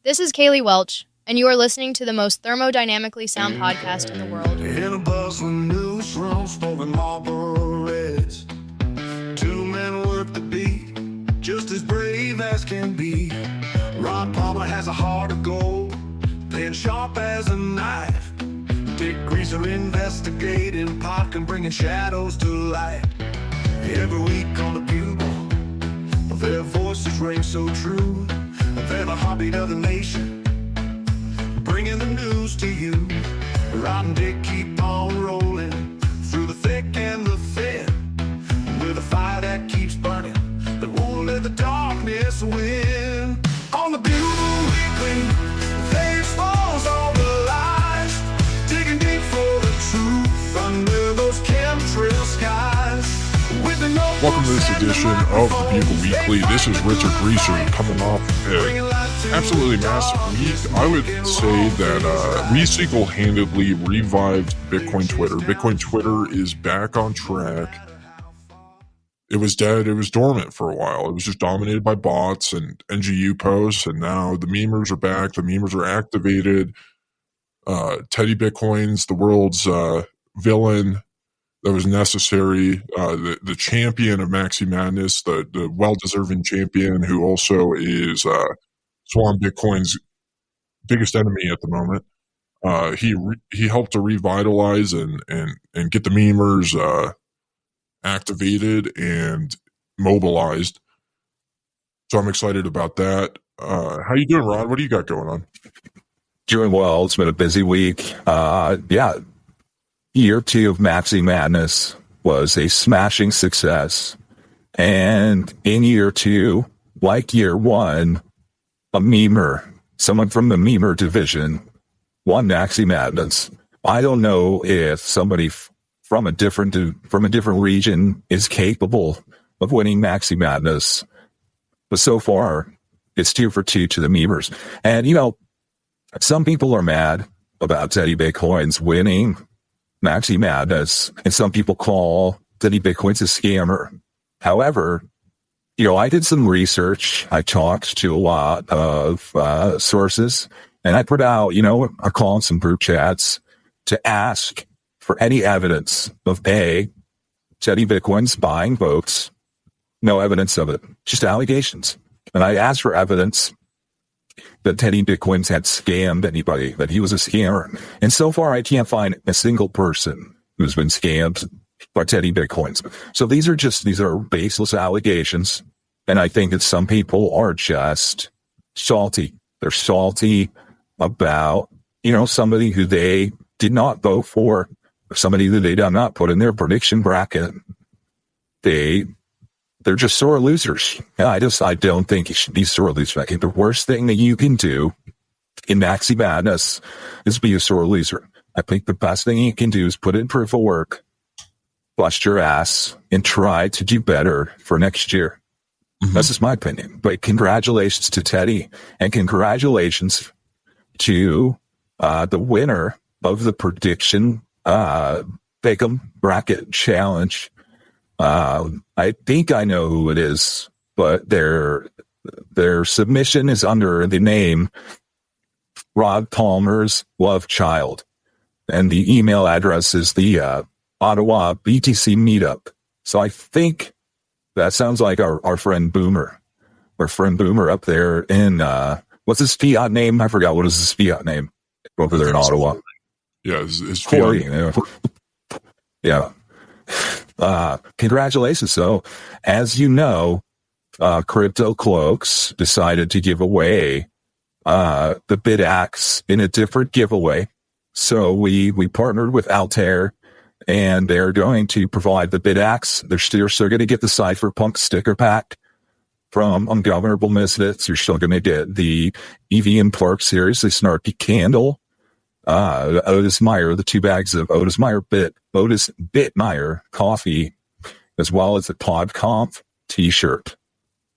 This is Kaylee Welch, and you are listening to the most thermodynamically sound podcast in the world. In a bustling newsroom, smoking Marlboro Reds. Two men work the beat, just as brave as can be. Rod Palmer has a heart of gold, playing sharp as a knife. Dick Greaser investigating pot and bringing shadows to light. Every week on the Bugle, their voices ring so true. They're the heartbeat of the nation, bringing the news to you. Rod and Dick keep on rolling through the thick and the thin, with a fire that keeps burning that won't let the darkness win. On the Bugle Weekly, they expose all the lies, digging deep for the truth under those chemtrail skies. Welcome to this edition of the Bugle Weekly. This is Richard Greaser coming off an absolutely massive week. I would say that we single-handedly revived Bitcoin Twitter. Bitcoin Twitter is back on track. It was dead. It was dormant for a while. It was just dominated by bots and NGU posts, and now the memers are back. The memers are activated. Teddy Bitcoin's the world's villain that was necessary, the champion of Maxi Madness, the well-deserving champion who also is Swan Bitcoin's biggest enemy at the moment. He helped to revitalize and get the memers activated and mobilized. So I'm excited about that. How you doing, Ron? What do you got going on? Doing well. It's been a busy week. Year 2 of Maxi Madness was a smashing success. And in year 2, like year 1, a memer, someone from the memer division, won Maxi Madness. I don't know if somebody from a different region is capable of winning Maxi Madness, but so far it's 2 for 2 to the memers. And some people are mad about Teddy Bitcoin's winning Maxi Madness, and some people call Teddy Bitcoin's a scammer. However, I did some research. I talked to a lot of sources, and I put out, I call in some group chats to ask for any evidence of Teddy Bitcoin's buying votes. No evidence of it, just allegations. And I asked for evidence that Teddy Bitcoins had scammed anybody, that he was a scammer. And so far, I can't find a single person who's been scammed by Teddy Bitcoins. So these are baseless allegations. And I think that some people are just salty. They're salty about, somebody who they did not vote for, somebody that they did not put in their prediction bracket. They're just sore losers. I don't think you should be sore losers. I think the worst thing that you can do in Maxi Madness is be a sore loser. I think the best thing you can do is put in proof of work, bust your ass, and try to do better for next year. Mm-hmm. That's just my opinion. But congratulations to Teddy, and congratulations to the winner of the prediction Pick'em Bracket Challenge. I think I know who it is, but their submission is under the name Rod Palmer's Love Child, and the email address is the Ottawa BTC Meetup. So I think that sounds like our friend Boomer, up there in what's his fiat name? I forgot what is his fiat name over there in Ottawa. Yeah, his fiat. Yeah. Congratulations. So, as you know, Crypto Cloaks decided to give away the BitAxe in a different giveaway. So we partnered with Altair, and they're going to provide the BitAxe. They're still going to get the Cypherpunk sticker pack from Ungovernable Misfits. You're still going to get the EVM Park series, the Snarky Candle. Otis Meyer, the 2 bags of Otis Bitmeyer coffee, as well as the PodConf t-shirt.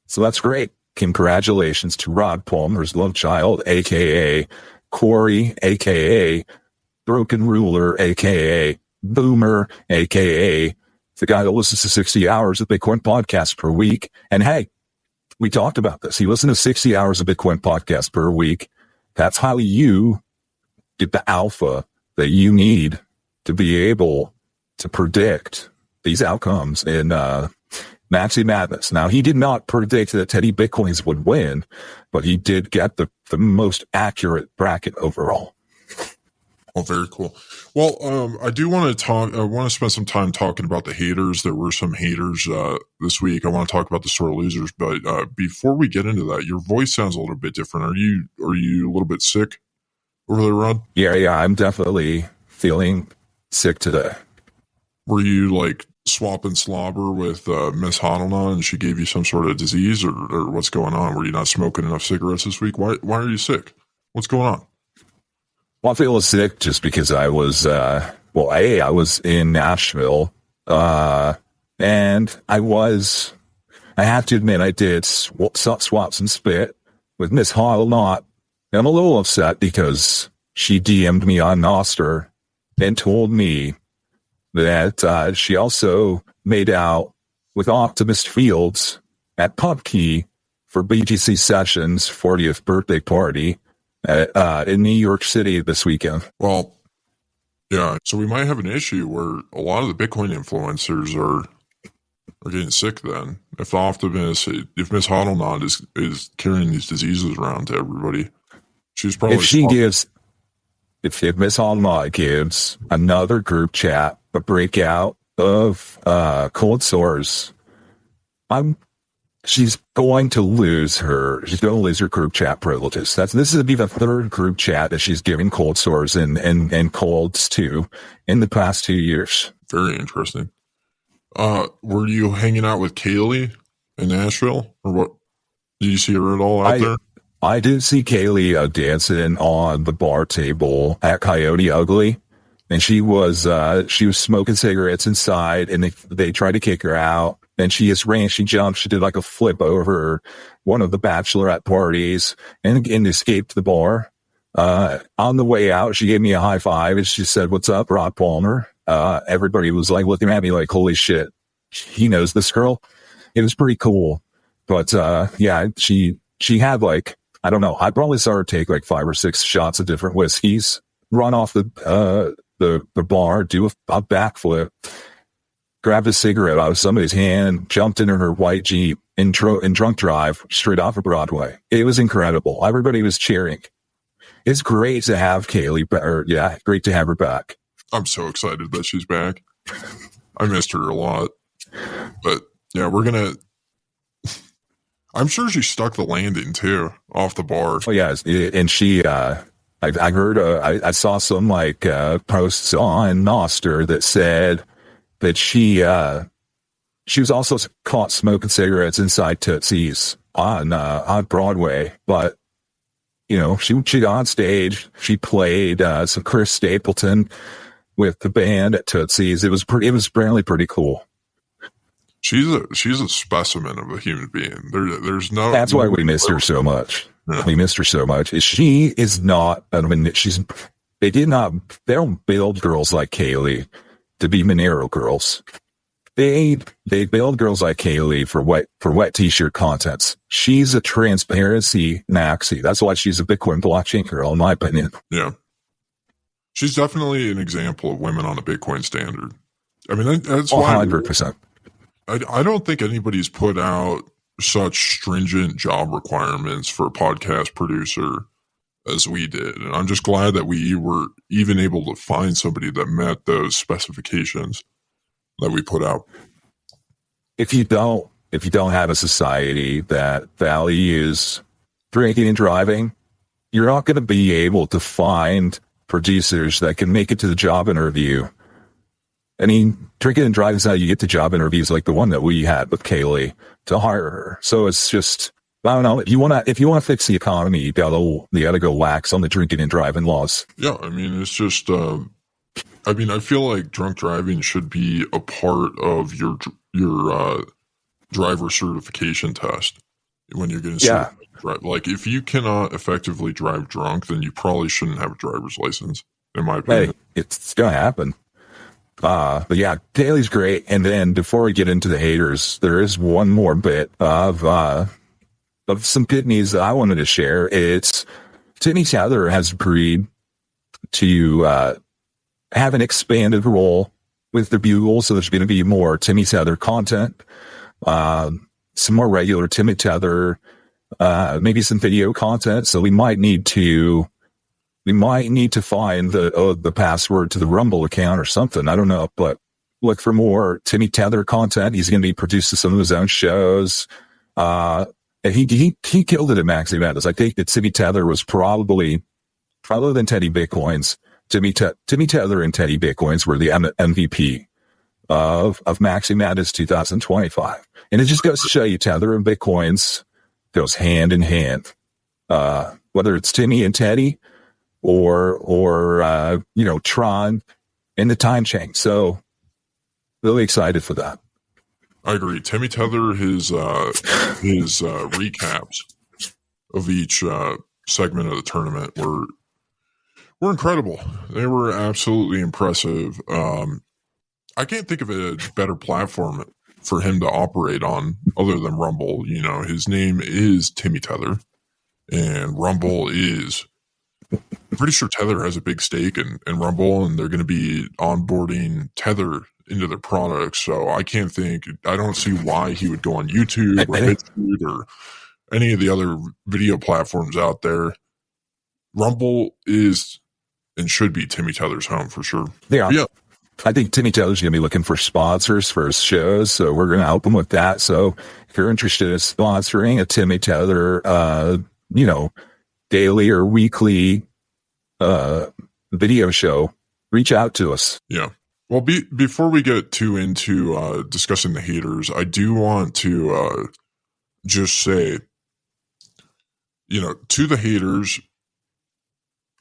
So that's great. Congratulations to Rod Palmer's Love Child, aka Corey, aka Broken Ruler, aka Boomer, aka the guy that listens to 60 hours of Bitcoin podcasts per week. And hey, we talked about this. He listens to 60 hours of Bitcoin podcasts per week. That's how you get the alpha that you need to be able to predict these outcomes in Maxi Madness. Now, he did not predict that Teddy Bitcoins would win, but he did get the most accurate bracket overall. Oh, very cool. Well, I do want to talk. I want to spend some time talking about the haters. There were some haters this week. I want to talk about the sore losers, but before we get into that, your voice sounds a little bit different. Are you a little bit sick over there, Rod? Yeah, I'm definitely feeling sick today. Were you like swapping slobber with Miss Hodelna and she gave you some sort of disease, or what's going on? Were you not smoking enough cigarettes this week? Why are you sick? What's going on? Well, I feel sick just because I was, I was in Nashville, and I have to admit, I did swap some spit with Miss Hodelna. I'm a little upset because she DM'd me on Noster and told me that she also made out with Optimist Fields at PubKey for BGC Sessions' 40th birthday party in New York City this weekend. Well, yeah, so we might have an issue where a lot of the Bitcoin influencers are getting sick then. If Miss Hodelna is carrying these diseases around to everybody, she's probably... If Miss Hodelna gives another group chat a breakout of cold sores, she's going to lose her group chat privileges. This would be the third group chat that she's giving cold sores and colds to in the past 2 years. Very interesting. Were you hanging out with Kaylee in Nashville, or what? Did you see her at all out there? I did see Kaylee dancing on the bar table at Coyote Ugly, and she was smoking cigarettes inside, and they tried to kick her out. And she jumped, she did like a flip over one of the bachelorette parties and escaped the bar. On the way out, she gave me a high five and she said, "What's up, Rod Palmer?" Everybody was like looking at me like, holy shit, he knows this girl. It was pretty cool. But, she had like, I don't know, I probably saw her take like 5 or 6 shots of different whiskeys, run off the bar, do a backflip, grabbed a cigarette out of somebody's hand, jumped into her white Jeep in drunk drive straight off of Broadway. It was incredible. Everybody was cheering. It's great to have Kaylee, great to have her back. I'm so excited that she's back. I missed her a lot. But yeah, I'm sure she stuck the landing too, off the bar. Oh yeah, and she, I heard, I saw some like posts on Noster that said that she was also caught smoking cigarettes inside Tootsie's on Broadway. But she got on stage, she played some Chris Stapleton with the band at Tootsie's. It was apparently pretty cool. She's a specimen of a human being. There's no. That's why we missed her so much. Yeah. We missed her so much. She is not. I mean, they don't build girls like Kaylee to be Monero girls. They build girls like Kaylee for wet t-shirt contents. She's a transparency maxi. That's why she's a Bitcoin blockchain girl, in my opinion. Yeah, she's definitely an example of women on a Bitcoin standard. I mean, that's why 100%. I don't think anybody's put out such stringent job requirements for a podcast producer as we did. And I'm just glad that we were even able to find somebody that met those specifications that we put out. If you don't have a society that values drinking and driving, you're not going to be able to find producers that can make it to the job interview. I mean, drinking and driving is how you get to job interviews like the one that we had with Kaylee to hire her. So it's just, I don't know, if you want to fix the economy, you gotta go lax on the drinking and driving laws. Yeah, I mean, it's just, I feel like drunk driving should be a part of your driver certification test when you're getting certified. Right? Like, if you cannot effectively drive drunk, then you probably shouldn't have a driver's license, in my opinion. Hey, it's gonna happen. But yeah, Kaylee's great. And then before we get into the haters, there is one more bit of some good news that I wanted to share. It's Timmy Tether has agreed to have an expanded role with the Bugle, so there's going to be more Timmy Tether content, some more regular Timmy Tether, maybe some video content. So we might need to find the password to the Rumble account or something. I don't know, but look for more Timmy Tether content. He's going to be producing some of his own shows. And he killed it at Maxi Madness. I think that Timmy Tether was probably than Teddy Bitcoins. Timmy Tether and Teddy Bitcoins were the MVP of Maxi Madness 2025. And it just goes to show you Tether and Bitcoins goes hand in hand. Whether it's Timmy and Teddy or Tron and the time chain. So really excited for that. I agree. Timmy Tether, his recaps of each segment of the tournament were incredible. They were absolutely impressive. I can't think of a better platform for him to operate on other than Rumble. You know, his name is Timmy Tether, and Rumble is. I'm pretty sure Tether has a big stake in Rumble, and they're going to be onboarding Tether into their products. So I don't see why he would go on YouTube or BitChute or any of the other video platforms out there. Rumble is and should be Timmy Tether's home for sure. Yeah. I think Timmy Tether's going to be looking for sponsors for his shows, so we're going to help him with that. So if you're interested in sponsoring a Timmy Tether, daily or weekly video show, reach out to us. Yeah. Well, before we get too into discussing the haters, I do want to just say, to the haters,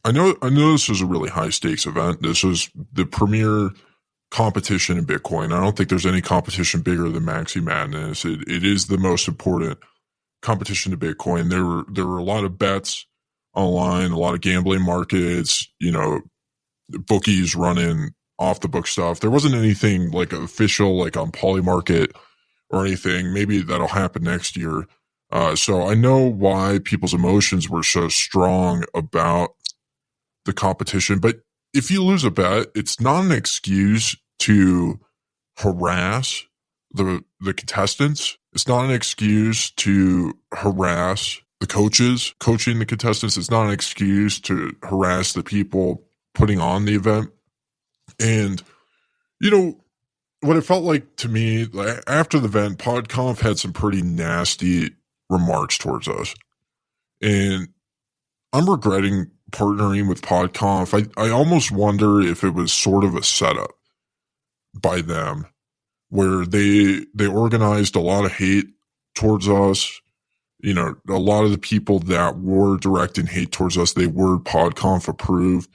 I know this is a really high stakes event. This was the premier competition in Bitcoin. I don't think there's any competition bigger than Maxi Madness. It is the most important competition to Bitcoin. There were a lot of bets online, a lot of gambling markets, bookies running off the book stuff. There wasn't anything like official, like on Polymarket or anything. Maybe that'll happen next year. So I know why people's emotions were so strong about the competition, but if you lose a bet, it's not an excuse to harass the contestants. It's not an excuse to harass the coaches coaching the contestants. It's not an excuse to harass the people putting on the event. And, what it felt like to me, like after the event, PodConf had some pretty nasty remarks towards us. And I'm regretting partnering with PodConf. I almost wonder if it was sort of a setup by them where they organized a lot of hate towards us. A lot of the people that were directing hate towards us, they were PodConf approved.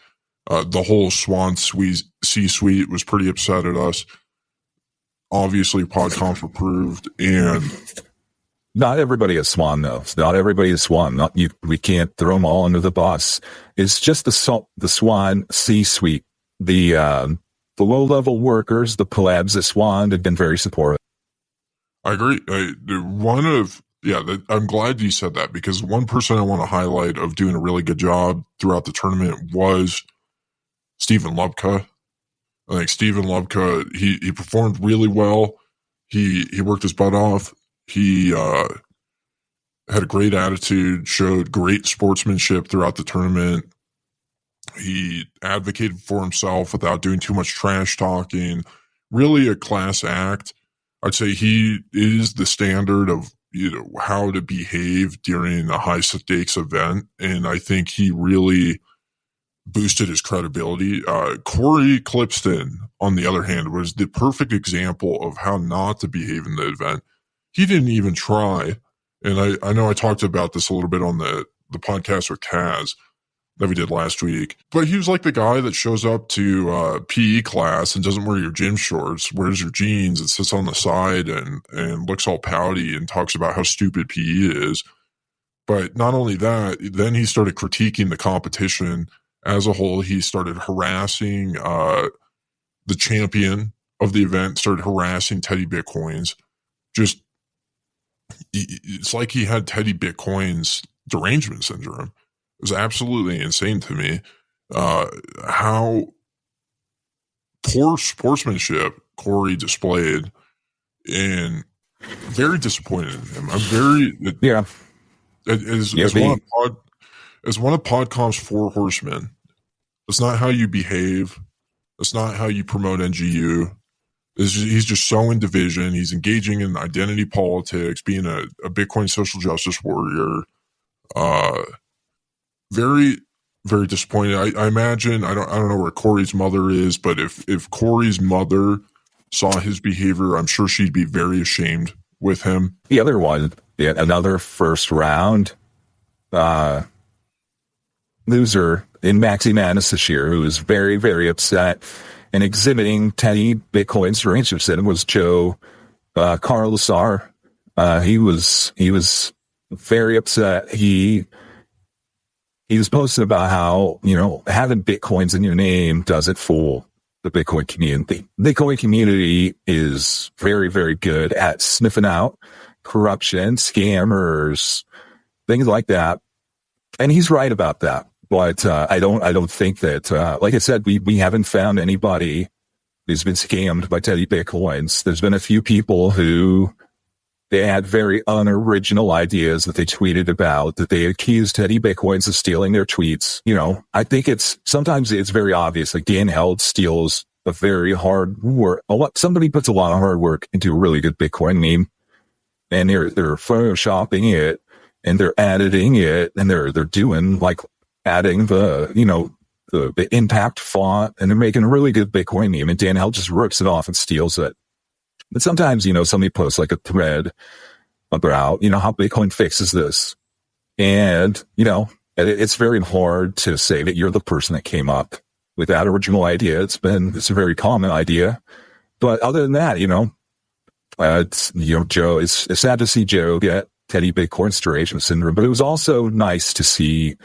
The whole Swan C-suite was pretty upset at us. Obviously, PodConf approved, and not everybody is Swan, though. Not everybody is Swan. We can't throw them all under the bus. It's just the Swan C-suite, the low-level workers, the plebs at Swan have been very supportive. I agree. I'm glad you said that, because one person I want to highlight of doing a really good job throughout the tournament was Stephen Lubka. I think Stephen Lubka, he performed really well. He worked his butt off. He had a great attitude, showed great sportsmanship throughout the tournament. He advocated for himself without doing too much trash talking. Really a class act. I'd say he is the standard of how to behave during a high stakes event, and I think he really boosted his credibility. Corey Clipston, on the other hand, was the perfect example of how not to behave in the event. He didn't even try, and I know I talked about this a little bit on the podcast with Kaz that we did last week, but he was like the guy that shows up to PE class and doesn't wear your gym shorts, wears your jeans and sits on the side and looks all pouty and talks about how stupid PE is. But not only that, then he started critiquing the competition as a whole. He started harassing the champion of the event, started harassing Teddy Bitcoins. It's like he had Teddy Bitcoins derangement syndrome. was absolutely insane to me. How poor sportsmanship Corey displayed, and very disappointed in him. I'm very Yeah. as one of Podcom's four horsemen. That's not how you behave. That's not how you promote NGU. He's just so in division. He's engaging in identity politics, being a Bitcoin social justice warrior. Very, very disappointed. I imagine I don't know where Corey's mother is, but if Corey's mother saw his behavior, I'm sure she'd be very ashamed with him. The other one, another first round loser in Maxi Madness this year, who was very, very upset and exhibiting Teddy Bitcoin's Richardson, was Joe Carlosar. He was very upset. He was posting about how, having Bitcoins in your name doesn't fool the Bitcoin community. The Bitcoin community is very, very good at sniffing out corruption, scammers, things like that. And he's right about that. But I don't think that, like I said, we haven't found anybody who's been scammed by Teddy Bitcoins. There's been a few people who they had very unoriginal ideas that they tweeted about, that they accused Teddy Bitcoins of stealing their tweets. I think sometimes it's very obvious. Like Dan Held steals a very hard work. Somebody puts a lot of hard work into a really good Bitcoin meme, and they're photoshopping it and they're editing it and they're doing like adding the impact font, and they're making a really good Bitcoin meme, and Dan Held just rips it off and steals it. But sometimes, somebody posts like a thread about, how Bitcoin fixes this. And, it's very hard to say that you're the person that came up with that original idea. It's a very common idea. But other than that, Joe, it's sad to see Joe get Teddy Bitcoin Duration Syndrome, but it was also nice to see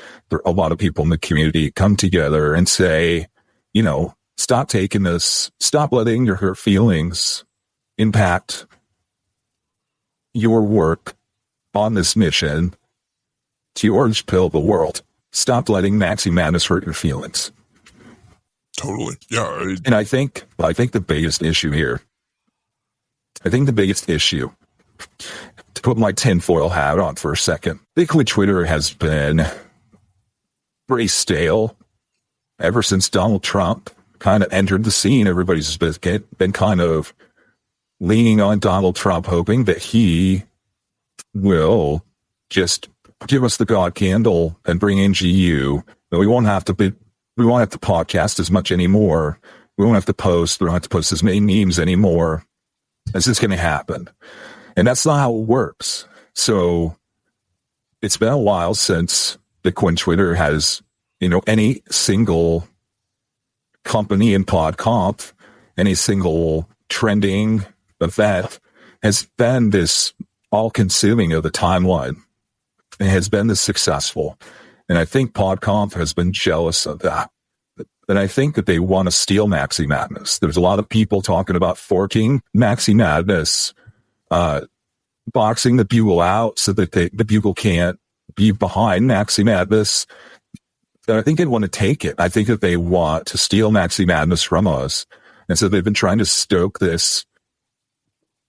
a lot of people in the community come together and say, stop taking this, stop letting your hurt feelings impact your work on this mission to orange pill the world. Stop letting Maxi Madness hurt your feelings. Totally. Yeah. And I think the biggest issue here, to put my tinfoil hat on for a second, Bitcoin Twitter has been pretty stale ever since Donald Trump kind of entered the scene. Everybody's been kind of leaning on Donald Trump, hoping that he will just give us the God candle and bring in GU. But we won't have to podcast as much anymore. We won't have to post. We don't have to post as many memes anymore. Is this going to happen? And that's not how it works. So it's been a while since Bitcoin Twitter has, any single company in PodConf, any single trending event has been this all-consuming of the timeline. It has been this successful. And I think PodConf has been jealous of that. And I think that they want to steal Maxi Madness. There's a lot of people talking about forking Maxi Madness, boxing the Bugle out so that the Bugle can't be behind Maxi Madness. And I think they want to take it. I think that they want to steal Maxi Madness from us. And so they've been trying to stoke this,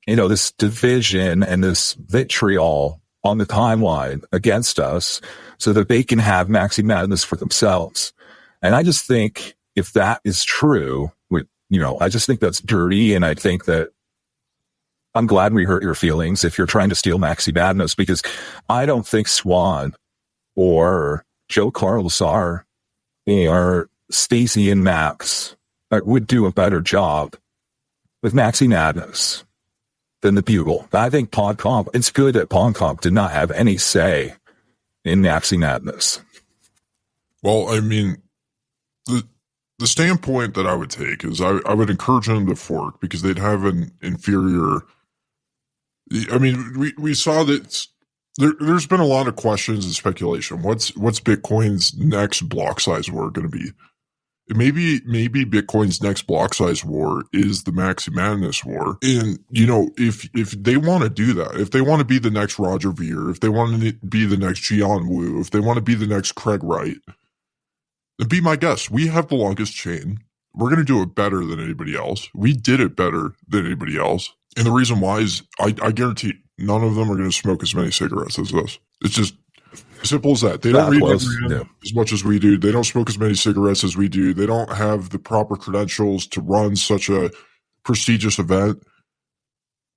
this division and this vitriol on the timeline against us so that they can have Maxi Madness for themselves. And I just think if that is true, I just think that's dirty. And I think that I'm glad we hurt your feelings if you're trying to steal Maxi Madness, because I don't think Swan or Joe Carlosar or Stacy and Max would do a better job with Maxi Madness than the Bugle. I think PodComp, it's good that PodComp did not have any say in Maxi Madness. Well, I mean, the standpoint that I would take is I would encourage them to fork because they'd have an inferior. I mean, we saw that there's been a lot of questions and speculation. What's Bitcoin's next block size word going to be? maybe Bitcoin's next block size war is the Maxi Madness war. And, you know, if they want to do that, if they want to be the next Roger Ver, if they want to be the next Jian Wu, if they want to be the next Craig Wright, then be my guest. We have the longest chain. We're going to do it better than anybody else. We did it better than anybody else. And the reason why is I guarantee none of them are going to smoke as many cigarettes as us. It's just simple as that. They don't read as much as we do. They don't smoke as many cigarettes as we do. They don't have the proper credentials to run such a prestigious event.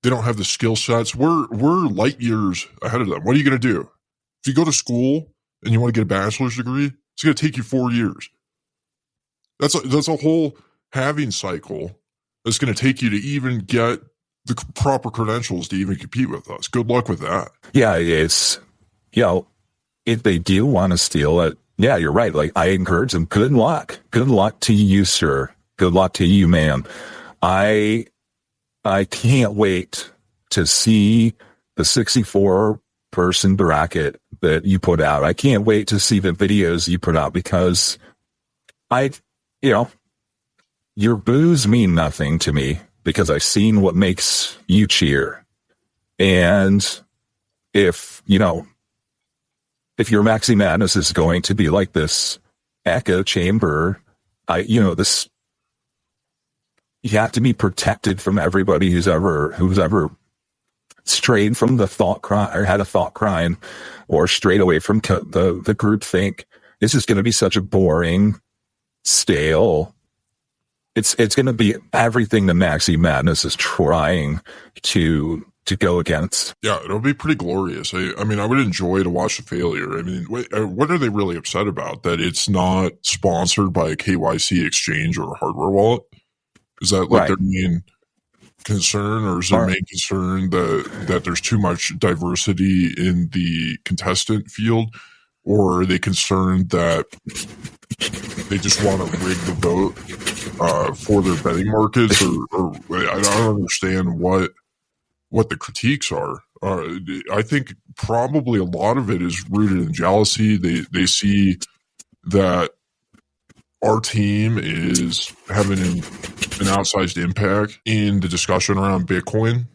They don't have the skill sets. We're light years ahead of them. What are you going to do? If you go to school and you want to get a bachelor's degree, it's going to take you 4 years. That's a whole halving cycle that's going to take you to even get the proper credentials to even compete with us. Good luck with that. Yeah, it's, you know, if they do want to steal it, yeah, you're right. Like, I encourage them. Good luck. Good luck to you, sir. Good luck to you, ma'am. I can't wait to see the 64-person bracket that you put out. I can't wait to see the videos you put out because your boos mean nothing to me because I've seen what makes you cheer. And if your Maxi Madness is going to be like this echo chamber, you have to be protected from everybody who's ever strayed from the thought crime or had a thought crime or strayed away from the group think. This is going to be such a boring, stale. It's going to be everything the Maxi Madness is trying to go against. Yeah, it'll be pretty glorious. I mean, I would enjoy to watch the failure. I mean, what are they really upset about? That it's not sponsored by a KYC exchange or a hardware wallet? Is that like their main concern, or is their main concern that there's too much diversity in the contestant field, or are they concerned that they just want to rig the vote for their betting markets? Or I don't understand what the critiques are. I think probably a lot of it is rooted in jealousy. They see that our team is having an outsized impact in the discussion around Bitcoin.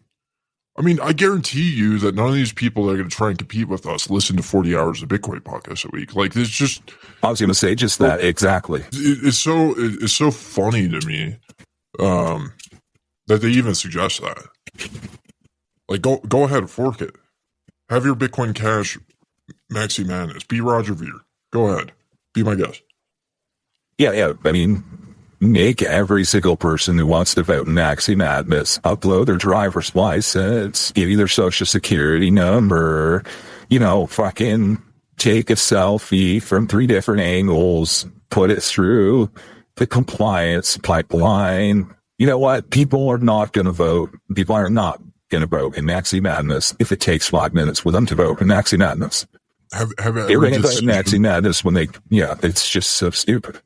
I mean, I guarantee you that none of these people that are going to try and compete with us listen to 40 hours of Bitcoin podcasts a week. Like, it's just... I was going to say just that, exactly. It's so funny to me that they even suggest that. Like, go ahead and fork it. Have your Bitcoin Cash Maxi Madness. Be Roger Ver. Go ahead. Be my guest. Yeah. I mean, make every single person who wants to vote in Maxi Madness upload their driver's license, give you their social security number, fucking take a selfie from 3 different angles, put it through the compliance pipeline. You know what? People are not going to vote. People are not going to vote in Maxi Madness if it takes 5 minutes for them to vote in Maxi Madness. They're going to vote in Maxi Madness when it's just so stupid.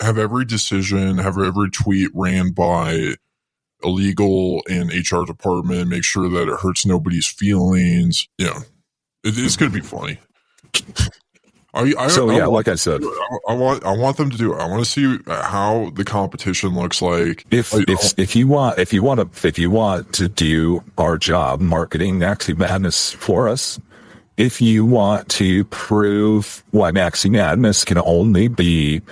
Have every decision, have every tweet ran by a legal and HR department, make sure that it hurts nobody's feelings. Yeah. It's going to be funny. Like I said, I want them to do it. I want to see how the competition looks like. If you want to do our job marketing Maxi Madness for us, if you want to prove why Maxi Madness can only be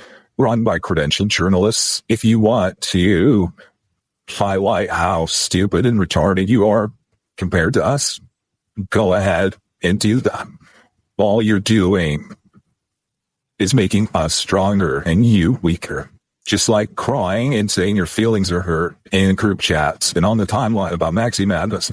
run by credentialed journalists, if you want to highlight how stupid and retarded you are compared to us, go ahead and do that. All you're doing is making us stronger and you weaker. Just like crying and saying your feelings are hurt in group chats and on the timeline about Maxi Madness,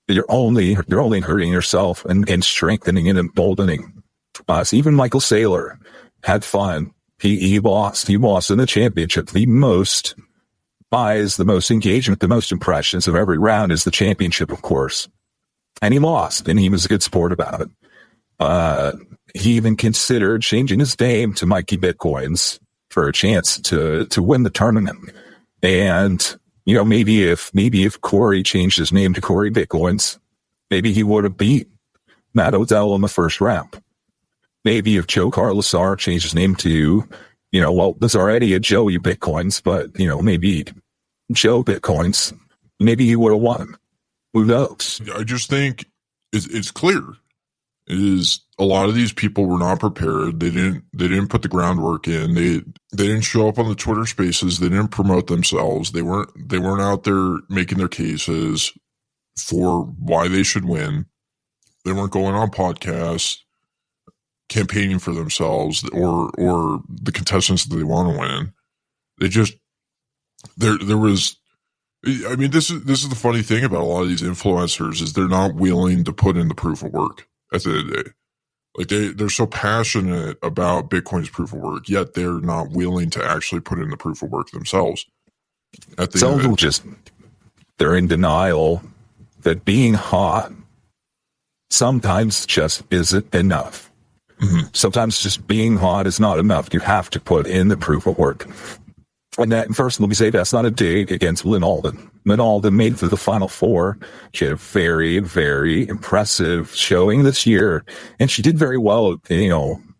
you're only hurting yourself and strengthening and emboldening us. Even Michael Saylor had fun. He lost in the championship. The most buys, the most engagement, the most impressions of every round is the championship, of course. And he lost, and he was a good sport about it. He even considered changing his name to Mikey Bitcoins for a chance to win the tournament. And, maybe if Corey changed his name to Corey Bitcoins, maybe he would have beat Matt Odell in the first round. Maybe if Joe Carlosar changed his name to well, there's already a Joey Bitcoins, but, maybe Joe Bitcoins, maybe he would have won. Who knows? I just think it's clear is a lot of these people were not prepared. They didn't put the groundwork in. They didn't show up on the Twitter Spaces. They didn't promote themselves. They weren't out there making their cases for why they should win. They weren't going on podcasts campaigning for themselves or the contestants that they want to win. They just there was. I mean, this is the funny thing about a lot of these influencers is they're not willing to put in the proof of work at the end of the day. Like they're so passionate about Bitcoin's proof of work, yet they're not willing to actually put in the proof of work themselves. At the Some of them they're in denial that being hot sometimes just isn't enough. Mm-hmm. Sometimes just being hot is not enough. You have to put in the proof of work. And that, first, let me say that's not a dig against Lynn Alden. Lynn Alden made it to the Final Four. She had a very, very impressive showing this year. And she did very well,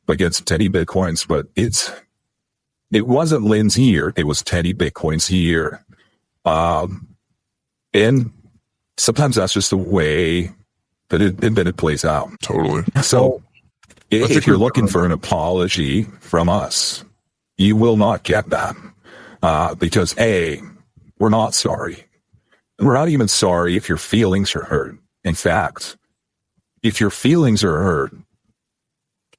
against Teddy Bitcoins. But it wasn't Lynn's year. It was Teddy Bitcoin's year. And sometimes that's just the way that it plays out. Totally. So if you're looking for an apology from us, you will not get that. Because we're not sorry. We're not even sorry if your feelings are hurt. In fact, if your feelings are hurt,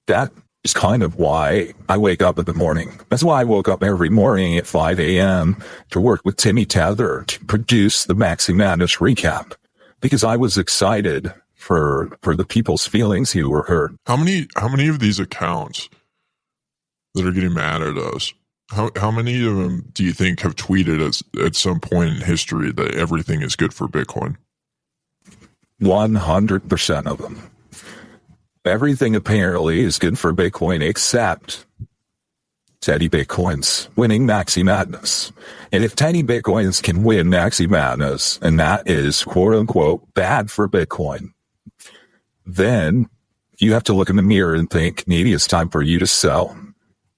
that is kind of why I wake up in the morning. That's why I woke up every morning at 5 a.m. to work with Timmy Tether to produce the Maxi Madness recap. Because I was excited for the people's feelings who were hurt. How many of these accounts that are getting mad at us, how many of them do you think have tweeted at some point in history that everything is good for Bitcoin? 100% of them. Everything apparently is good for Bitcoin except Teddy Bitcoins winning Maxi Madness. And if Teddy Bitcoins can win Maxi Madness, and that is quote unquote bad for Bitcoin, then you have to look in the mirror and think, maybe it's time for you to sell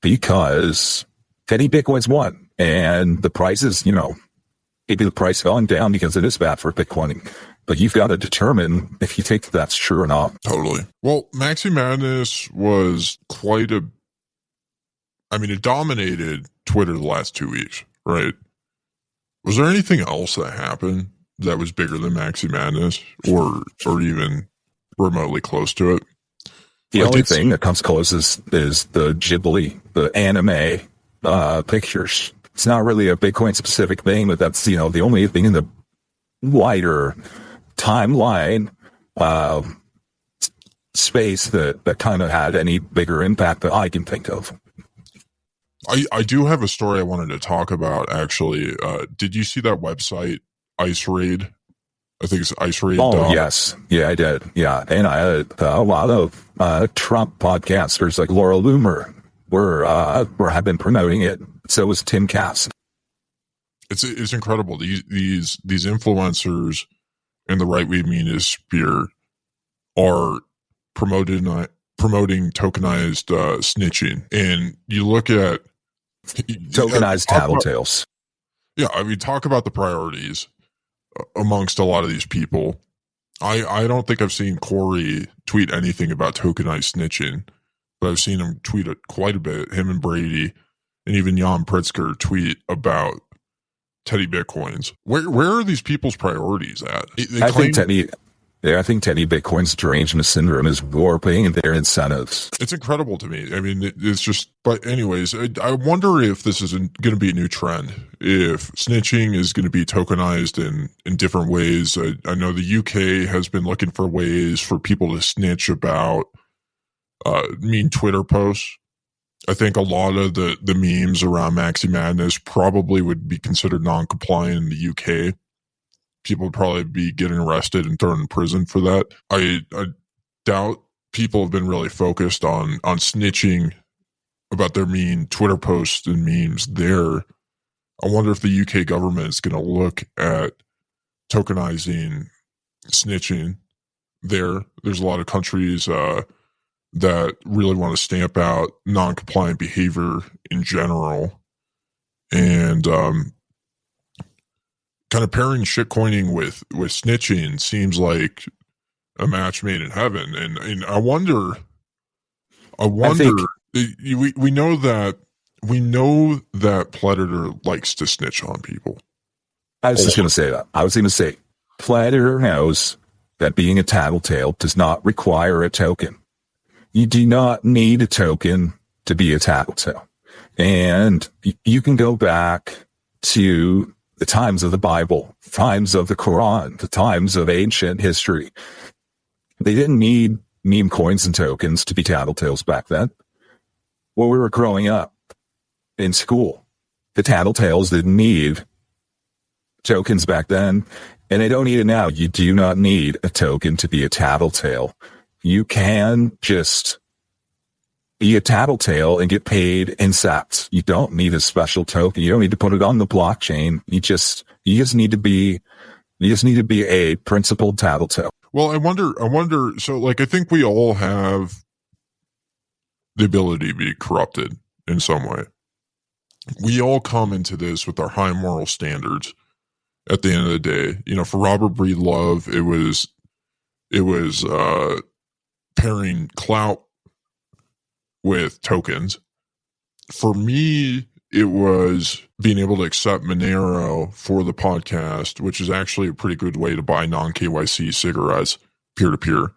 because Teddy Bitcoins won, and the price is, maybe the price going down because it is bad for Bitcoin. But you've got to determine if you think that's true or not. Totally. Well, Maxi Madness was it dominated Twitter the last 2 weeks, right? Was there anything else that happened that was bigger than Maxi Madness or even remotely close to it? The only thing that comes close is the Ghibli, the anime pictures. It's not really a Bitcoin specific thing, but that's, the only thing in the wider timeline space that kind of had any bigger impact that I can think of. I do have a story I wanted to talk about, actually. Did you see that website, Ice Raid? I think it's Ice Raid. Oh, yes. Yeah, I did. Yeah. And I had a lot of Trump podcasters like Laura Loomer have been promoting it. So was Tim Cass. It's incredible. These influencers in the right-wing manosphere are promoting tokenized snitching. And you look at tokenized tattletales. Yeah, talk about the priorities amongst a lot of these people. I don't think I've seen Corey tweet anything about tokenized snitching, but I've seen him tweet it quite a bit, him and Brady, and even Jan Pritzker tweet about Teddy Bitcoins. Where are these people's priorities at? I think Teddy Bitcoin's derangement syndrome is warping their incentives. It's incredible to me. It's just, but anyways, I wonder if this is going to be a new trend. If snitching is going to be tokenized in different ways. I know the UK has been looking for ways for people to snitch about mean Twitter posts. I think a lot of the memes around Maxi Madness probably would be considered non-compliant in the UK. People would probably be getting arrested and thrown in prison for that. I doubt people have been really focused on snitching about their mean Twitter posts and memes there. I wonder if the UK government is going to look at tokenizing snitching there. There's a lot of countries that really want to stamp out non-compliant behavior in general. And kind of pairing shitcoining with snitching seems like a match made in heaven. And I wonder, we know that Predator likes to snitch on people. I was just going to say that. I was going to say, Predator knows that being a tattletale does not require a token. You do not need a token to be a tattletale. And you can go back to the times of the Bible, times of the Quran, the times of ancient history. They didn't need meme coins and tokens to be tattletales back then. When we were growing up in school, the tattletales didn't need tokens back then, and they don't need it now. You do not need a token to be a tattletale. You can just be a tattletale and get paid in sats. You don't need a special token. You don't need to put it on the blockchain. You just need to be a principled tattletale. Well, I wonder, so like, I think we all have the ability to be corrupted in some way. We all come into this with our high moral standards at the end of the day. You know, for Robert Breedlove, it was pairing clout with tokens. For me, it was being able to accept Monero for the podcast, which is actually a pretty good way to buy non-KYC cigarettes peer-to-peer.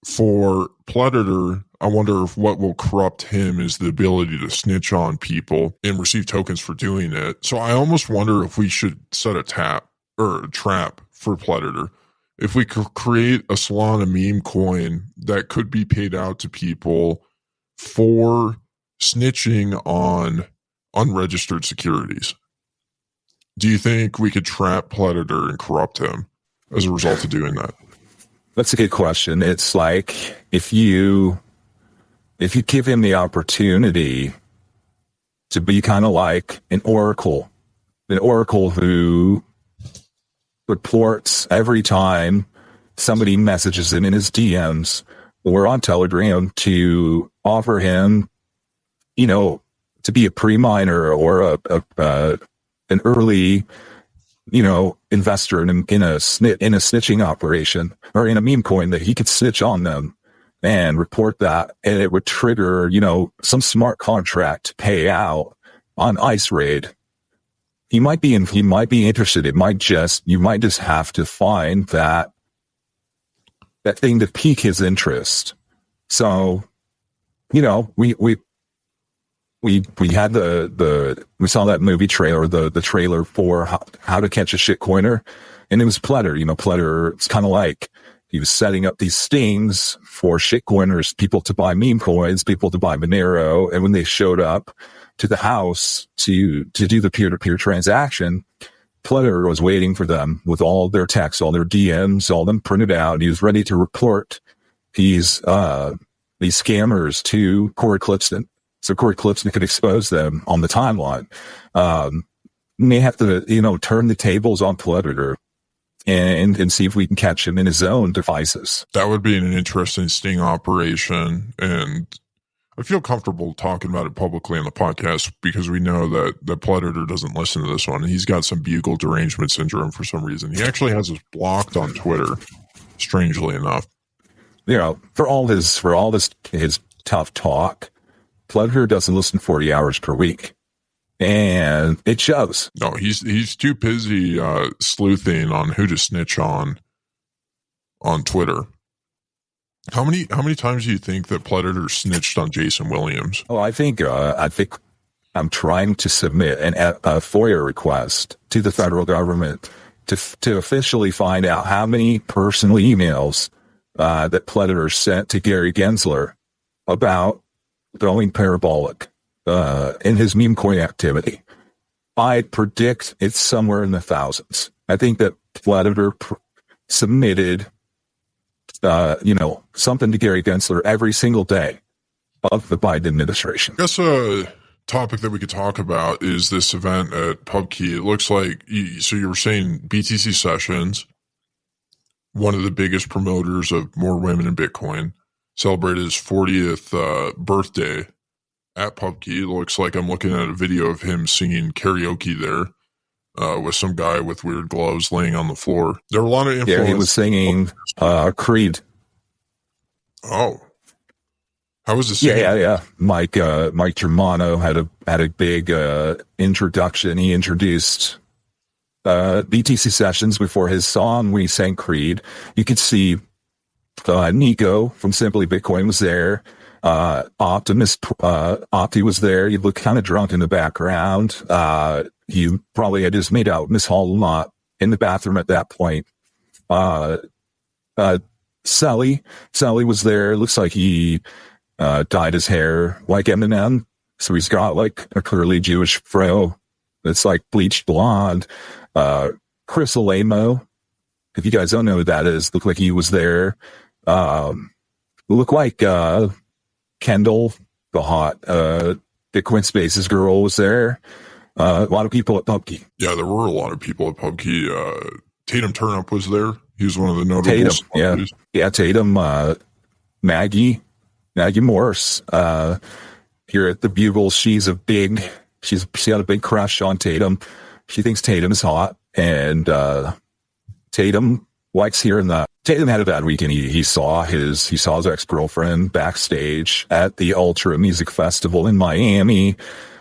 For Predator, I wonder if what will corrupt him is the ability to snitch on people and receive tokens for doing it. So I almost wonder if we should set a trap for Predator. If we could create a Solana meme coin that could be paid out to people for snitching on unregistered securities. Do you think we could trap Predator and corrupt him as a result of doing that? That's a good question. It's like if you give him the opportunity to be kind of like an oracle who reports every time somebody messages him in his DMs or on Telegram to offer him, you know, to be a pre-miner or an early, you know, investor in a snitching operation or in a meme coin that he could snitch on them and report that, and it would trigger, you know, some smart contract to pay out on Ice Raid. He might be interested. You might just have to find that thing to pique his interest. So, you know, we had we saw that movie trailer, the trailer for how to catch a shitcoiner, and it was Predator. You know, Predator, it's kind of like he was setting up these stings for shitcoiners, people to buy meme coins, people to buy Monero, and when they showed up to the house to do the peer-to-peer transaction, Predator was waiting for them with all their texts, all their DMs, all them printed out. He was ready to report these scammers to Corey Clipston, so Corey Clipston could expose them on the timeline. May have to, you know, turn the tables on Predator and see if we can catch him in his own devices. That would be an interesting sting operation, and I feel comfortable talking about it publicly on the podcast because we know that the Predator doesn't listen to this one. He's got some bugle derangement syndrome for some reason. He actually has us blocked on Twitter, strangely enough. You know, for all his tough talk, Predator doesn't listen 40 hours per week, and it shows. No, he's too busy sleuthing on who to snitch on Twitter. How many times do you think that Predator snitched on Jason Williams? Oh, I think I'm trying to submit a FOIA request to the federal government to officially find out how many personal emails that Predator sent to Gary Gensler about going parabolic in his meme coin activity. I predict it's somewhere in the thousands. I think that Predator submitted something to Gary Gensler every single day of the Biden administration. I guess a topic that we could talk about is this event at PubKey. It looks like, you were saying BTC Sessions, one of the biggest promoters of more women in Bitcoin, celebrated his 40th birthday at PUBG. It looks like I'm looking at a video of him singing karaoke there with some guy with weird gloves laying on the floor. There were a lot of influence. Yeah, he was singing Creed. Oh. How was the singing? Yeah. Mike Germano had a big introduction. He introduced BTC sessions before his song. We sang Creed. You could see Nico from Simply Bitcoin was there. Opti was there. He looked kind of drunk in the background. He probably had just made out Miss Hall a lot in the bathroom at that point. Sally was there. Looks like he dyed his hair like Eminem. So he's got like a clearly Jewish fro that's like bleached blonde. Chris Alamo, if you guys don't know who that is, looked like he was there. Looked like Kendall, the hot Bitcoin Spaces girl, was there. A lot of people at PUBG. Yeah, there were a lot of people at PUBG. Tatum Turnup was there. He was one of the notables. Tatum, yeah, Tatum, Maggie Morse, here at the Bugle. She's got a big crush on Tatum. She thinks Tatum is hot, and Tatum likes hearing that. Tatum had a bad weekend. He saw his ex-girlfriend backstage at the Ultra Music Festival in Miami.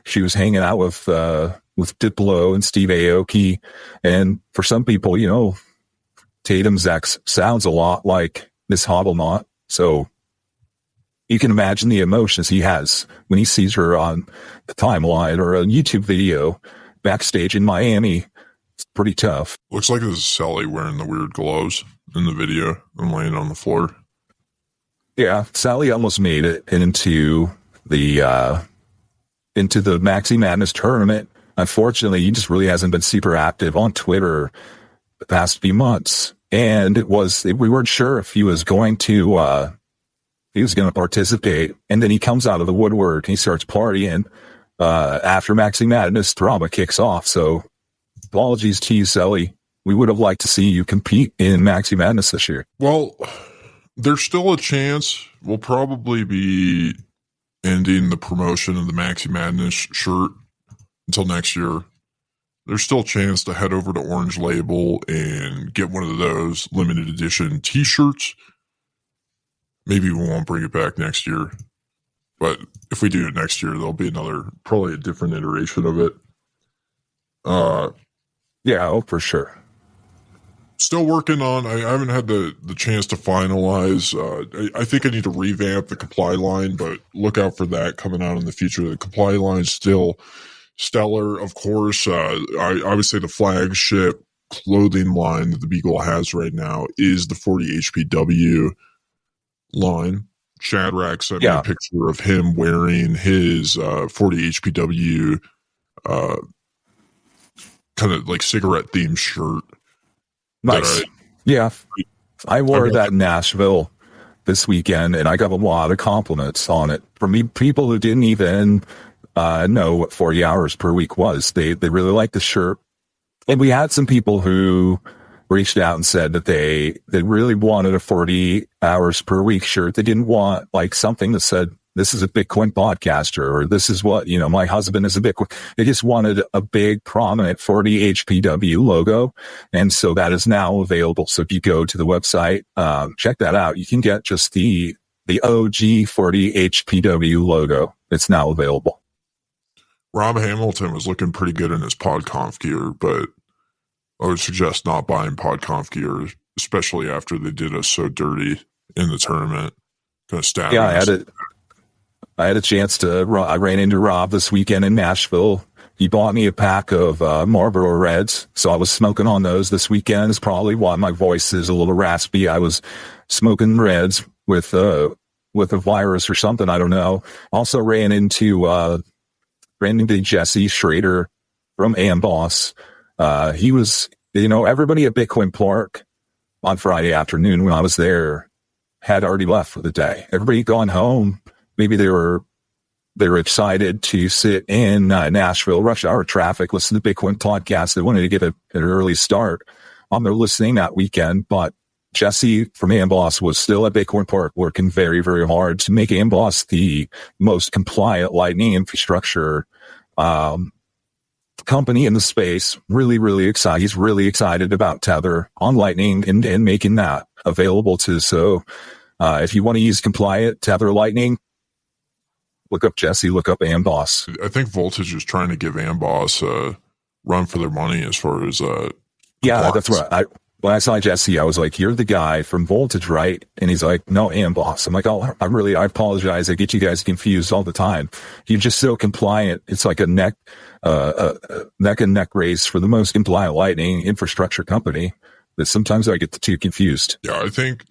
She was hanging out with Diplo and Steve Aoki. And for some people, you know, Tatum's ex sounds a lot like Miss Hobblemont. So you can imagine the emotions he has when he sees her on the timeline or a YouTube video backstage in Miami. It's pretty tough. Looks like this is Sally wearing the weird gloves in the video and laying on the floor. Yeah, Sally almost made it into the Maxi Madness tournament. Unfortunately, he just really hasn't been super active on Twitter the past few months. And we weren't sure if he was going to participate. And then he comes out of the woodwork and he starts partying after Maxi Madness drama kicks off. So apologies to you, Sally. We would have liked to see you compete in Maxi Madness this year. Well, there's still a chance. We'll probably be ending the promotion of the Maxi Madness shirt until next year. There's still a chance to head over to Orange Label and get one of those limited edition t-shirts. Maybe we won't bring it back next year. But if we do it next year, there'll be probably a different iteration of it. Yeah, for sure. Still working on, I haven't had the chance to finalize. I think I need to revamp the Comply line, but look out for that coming out in the future. The Comply line is still stellar. Of course, I would say the flagship clothing line that the Beagle has right now is the 40 HPW line. Shadrack sent me a picture of him wearing his 40 HPW kind of like cigarette themed shirt. Nice. I wore that in Nashville this weekend, and I got a lot of compliments on it from people who didn't even know what 40 hours per week was. They really liked the shirt. And we had some people who reached out and said that they really wanted a 40 hours per week shirt. They didn't want like something that said, this is a Bitcoin podcaster, or this is what, my husband is a Bitcoin. They just wanted a big prominent 40 HPW logo. And so that is now available. So if you go to the website, check that out. You can get just the OG 40 HPW logo. It's now available. Rob Hamilton was looking pretty good in his PodConf gear, but I would suggest not buying PodConf gear, especially after they did us so dirty in the tournament. Kind of stabbing us. I had a chance I ran into Rob this weekend in Nashville. He bought me a pack of Marlboro Reds, so I was smoking on those this weekend. It's probably why my voice is a little raspy. I was smoking Reds with a virus or something. I don't know. Also ran into Jesse Schrader from Amboss. He was, everybody at Bitcoin Park on Friday afternoon when I was there had already left for the day. Everybody had gone home. Maybe they were excited to sit in Nashville rush hour traffic, listen to Bitcoin podcast. They wanted to get an early start on their listening that weekend, but Jesse from Amboss was still at Bitcoin Park working very, very hard to make Amboss the most compliant Lightning infrastructure company in the space. Really, really excited. He's really excited about Tether on Lightning and making that available to. So if you want to use compliant Tether Lightning, look up Jesse, look up Amboss. I think Voltage is trying to give Amboss a run for their money as far as yeah, that's right. When I saw Jesse, I was like, "You're the guy from Voltage, right?" And he's like, "No, Amboss." I'm like, "Oh, I apologize. I get you guys confused all the time. You're just so compliant. It's like a neck and neck race for the most compliant Lightning infrastructure company that sometimes I get the two confused." Yeah, I think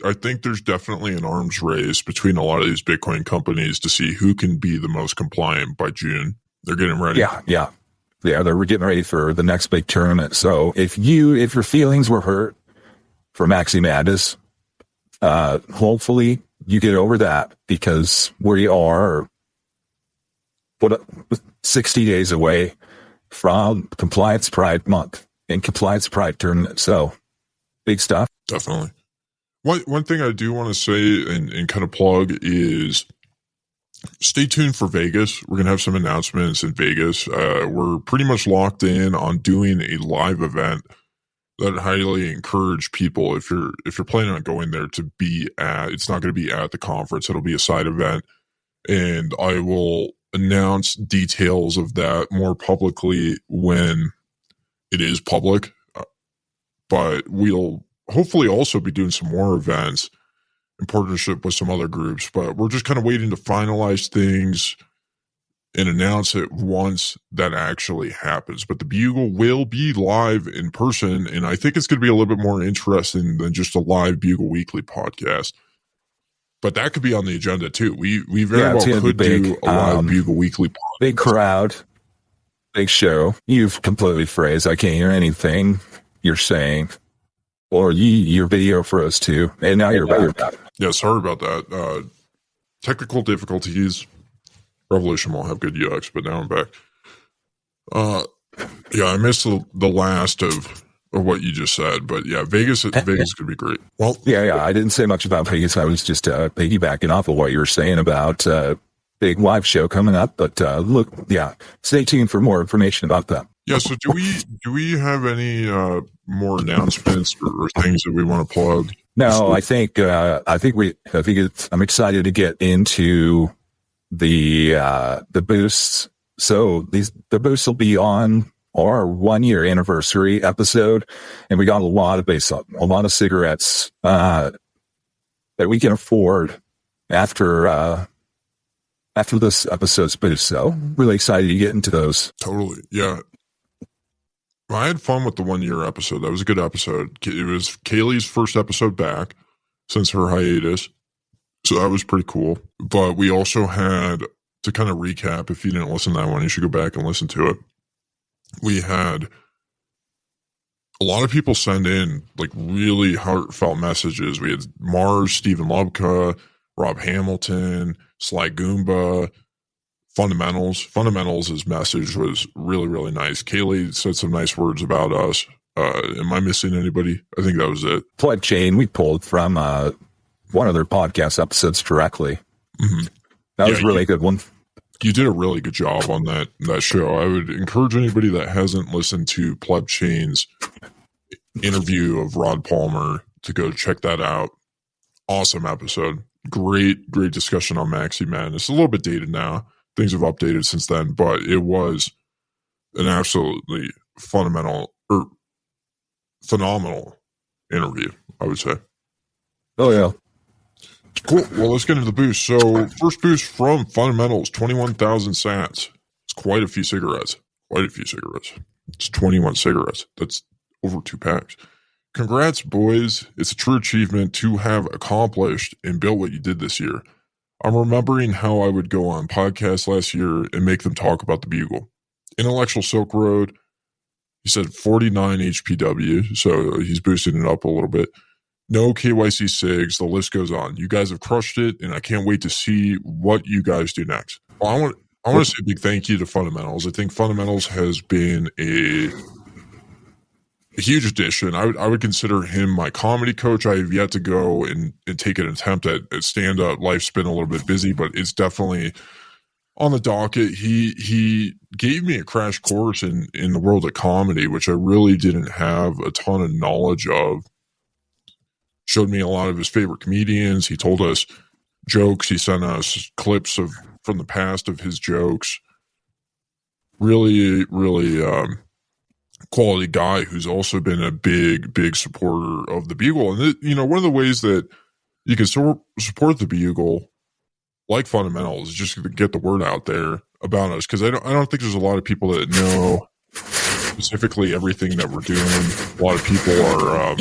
there's definitely an arms race between a lot of these Bitcoin companies to see who can be the most compliant by June. They're getting ready. Yeah, they're getting ready for the next big tournament. So if your feelings were hurt for Maxi Madness, hopefully you get over that, because we are 60 days away from Compliance Pride Month and Compliance Pride Tournament. So big stuff. Definitely. One thing I do want to say and kind of plug is stay tuned for Vegas. We're going to have some announcements in Vegas. We're pretty much locked in on doing a live event that I highly encourage people, if you're planning on going there, to be at. It's not going to be at the conference. It'll be a side event, and I will announce details of that more publicly when it is public. But we'll hopefully also be doing some more events in partnership with some other groups. But we're just kind of waiting to finalize things and announce it once that actually happens. But the Bugle will be live in person, and I think it's going to be a little bit more interesting than just a live Bugle Weekly podcast. But that could be on the agenda too. We very well could do a live Bugle Weekly podcast. Big crowd, big show. You've completely phrased. I can't hear anything you're saying. Or your video for us too. And now you're back. Yeah, sorry about that. Technical difficulties. Revolution won't have good UX, but now I'm back. Yeah, I missed the last of what you just said, but yeah, Vegas could be great. Well, yeah, I didn't say much about Vegas. I was just piggybacking off of what you were saying about big live show coming up. But stay tuned for more information about that. Yeah. So do we have any more announcements or things that we want to plug? No, I think I'm excited to get into the boosts. So the boosts will be on our 1 year anniversary episode, and we got a lot of cigarettes that we can afford after this episode's boost. So really excited to get into those. Totally, yeah. I had fun with the 1 year episode. That was a good episode. It was Kaylee's first episode back since her hiatus, so that was pretty cool. But we also had, to kind of recap, if you didn't listen to that one, you should go back and listen to it. We had a lot of people send in like really heartfelt messages. We had Mars, Stephen Lubka, Rob Hamilton, Sly Goomba, Fundamentals' message was really, really nice. Kaylee said some nice words about us. Am I missing anybody? I think that was it. Pleb Chain, we pulled from one of their podcast episodes directly. Mm-hmm. That was really a good one. You did a really good job on that show. I would encourage anybody that hasn't listened to Pleb Chain's interview of Rod Palmer to go check that out. Awesome episode. Great discussion on Maxi Madness. A little bit dated now. Things have updated since then, but it was an absolutely phenomenal interview, I would say. Oh, yeah. Cool. Well, let's get into the boost. So, first boost from Fundamentals, 21,000 sats. It's quite a few cigarettes. It's 21 cigarettes. That's over 2 packs. Congrats, boys. It's a true achievement to have accomplished and built what you did this year. I'm remembering how I would go on podcasts last year and make them talk about the Bugle. Intellectual Silk Road, he said 49 HPW, so he's boosting it up a little bit. No KYC SIGs, the list goes on. You guys have crushed it, and I can't wait to see what you guys do next. Well, I want to say a big thank you to Fundamentals. I think Fundamentals has been a huge addition. I would consider him my comedy coach. I have yet to go and take an attempt at stand up. Life's been a little bit busy, but it's definitely on the docket. He gave me a crash course in the world of comedy, which I really didn't have a ton of knowledge of. Showed me a lot of his favorite comedians. He told us jokes. He sent us clips from the past of his jokes. Really, really quality guy who's also been a big supporter of the Bugle. And one of the ways that you can support the Bugle, like Fundamentals, is just to get the word out there about us, because I don't think there's a lot of people that know specifically everything that we're doing. A lot of people are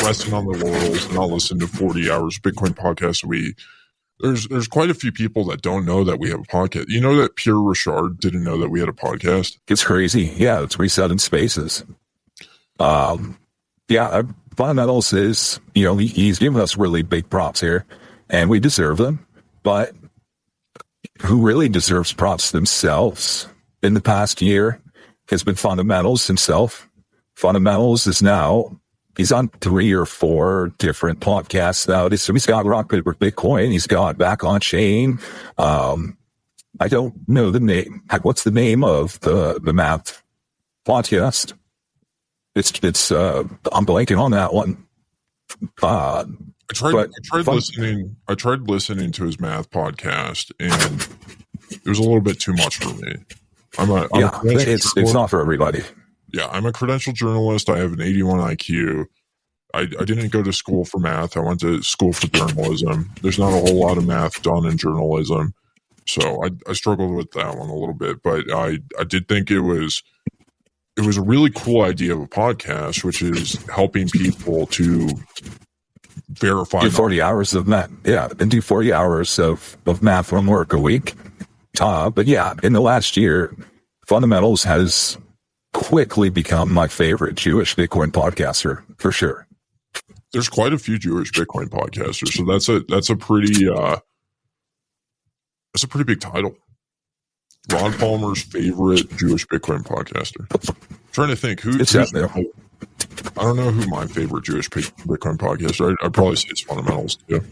resting on their laurels and not listening to 40 hours Bitcoin podcast a week. There's quite a few people that don't know that we have a podcast. You know that Pierre Richard didn't know that we had a podcast? It's crazy. Yeah, it's Reset in Spaces. Fundamentals is, he's giving us really big props here, and we deserve them. But who really deserves props themselves in the past year has been Fundamentals himself. Fundamentals is now, he's on 3 or 4 different podcasts now. So he's got Rock Paper Bitcoin. He's got Back on Chain. I don't know the name. What's the name of the math podcast? It's I'm blanking on that one. I tried listening to his math podcast, and it was a little bit too much for me. It's not for everybody. Yeah, I'm a credentialed journalist. I have an 81 IQ. I didn't go to school for math. I went to school for journalism. There's not a whole lot of math done in journalism, so I struggled with that one a little bit. But I did think it was a really cool idea of a podcast, which is helping people to verify. Do 40 hours of math. Yeah, and do 40 hours of math homework a week. But yeah, in the last year, Fundamentals has quickly become my favorite Jewish Bitcoin podcaster, for sure. There's quite a few Jewish Bitcoin podcasters, so that's a pretty big title. Ron Palmer's favorite Jewish Bitcoin podcaster. I'm trying to think I don't know who my favorite Jewish Bitcoin podcaster. I'd probably say it's Fundamentals too.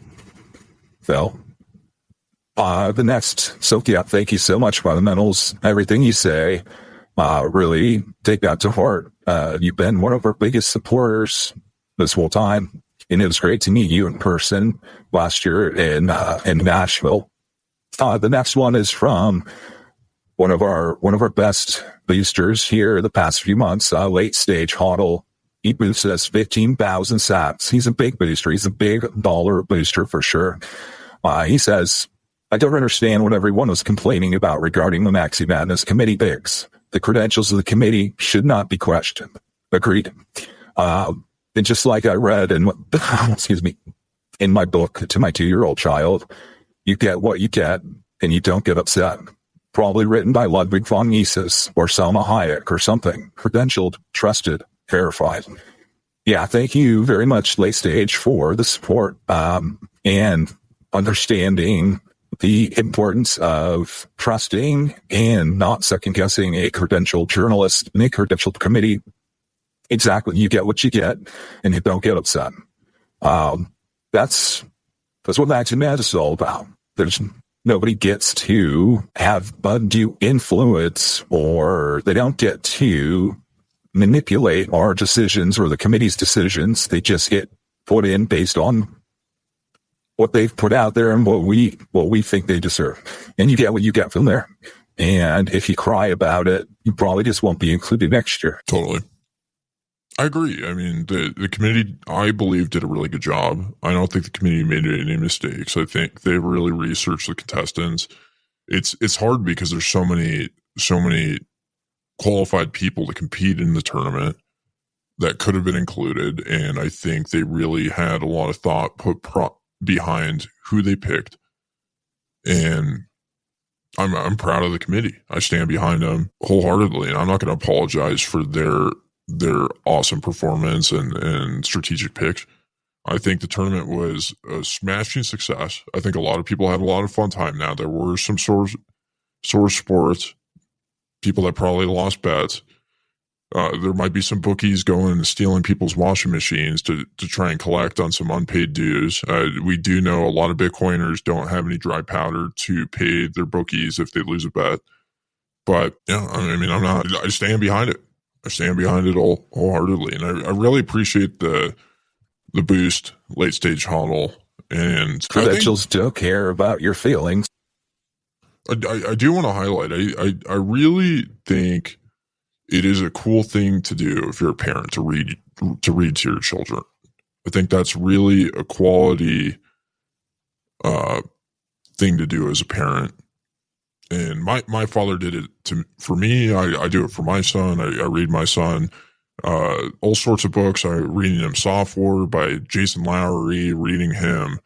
Phil. The next. So yeah, thank you so much, Fundamentals. Everything you say, really take that to heart. You've been one of our biggest supporters this whole time, and it was great to meet you in person last year in Nashville. The next one is from one of our best boosters here the past few months, Late Stage Hodl. He boosts us 15,000 sats. He's a big booster. He's a big dollar booster for sure. He says, I don't understand what everyone was complaining about regarding the Maxi Madness committee picks. The credentials of the committee should not be questioned. Agreed. And just like I read in my book to my 2-year-old child, you get what you get and you don't get upset. Probably written by Ludwig von Mises or Salma Hayek or something. Credentialed, trusted, verified. Yeah, thank you very much, Late Stage, for the support and understanding the importance of trusting and not second-guessing a credentialed journalist and a credentialed committee. Exactly. You get what you get, and you don't get upset. That's what Maxi Madness is all about. Nobody gets to have undue influence, or they don't get to manipulate our decisions or the committee's decisions. They just get put in based on what they've put out there and what we think they deserve. And you get what you get from there. And if you cry about it, you probably just won't be included next year. Totally. I agree. I mean, the committee, I believe, did a really good job. I don't think the committee made any mistakes. I think they really researched the contestants. It's hard because there's so many qualified people to compete in the tournament that could have been included, and I think they really had a lot of thought put behind who they picked. And I'm proud of the committee. I stand behind them wholeheartedly, and I'm not going to apologize for their awesome performance and strategic picks. I think the tournament was a smashing success. I think a lot of people had a lot of fun time. Now, there were some sore sports, people that probably lost bets, There might be some bookies going and stealing people's washing machines to try and collect on some unpaid dues. We do know a lot of Bitcoiners don't have any dry powder to pay their bookies if they lose a bet. But yeah, I mean, I stand behind it. I stand behind it wholeheartedly. And I really appreciate the boost late stage hodl. And Credentials don't care about your feelings. I do want to highlight, I really think it is a cool thing to do if you're a parent to read to your children. I think that's really a quality thing to do as a parent. And my father did it for me. I do it for my son. I read my son all sorts of books. I'm reading him Soft War by Jason Lowery, reading him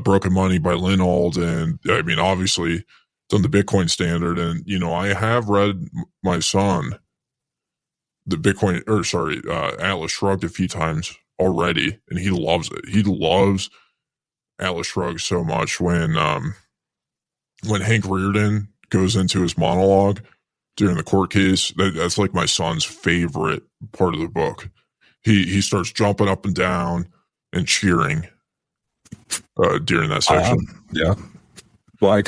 Broken Money by Lynn Alden. I mean, obviously done the Bitcoin Standard. And, I have read my son Atlas Shrugged a few times already, and he loves it. He loves Atlas Shrugged so much. When Hank Reardon goes into his monologue during the court case, that's like my son's favorite part of the book. He starts jumping up and down and cheering during that section. Yeah. Like,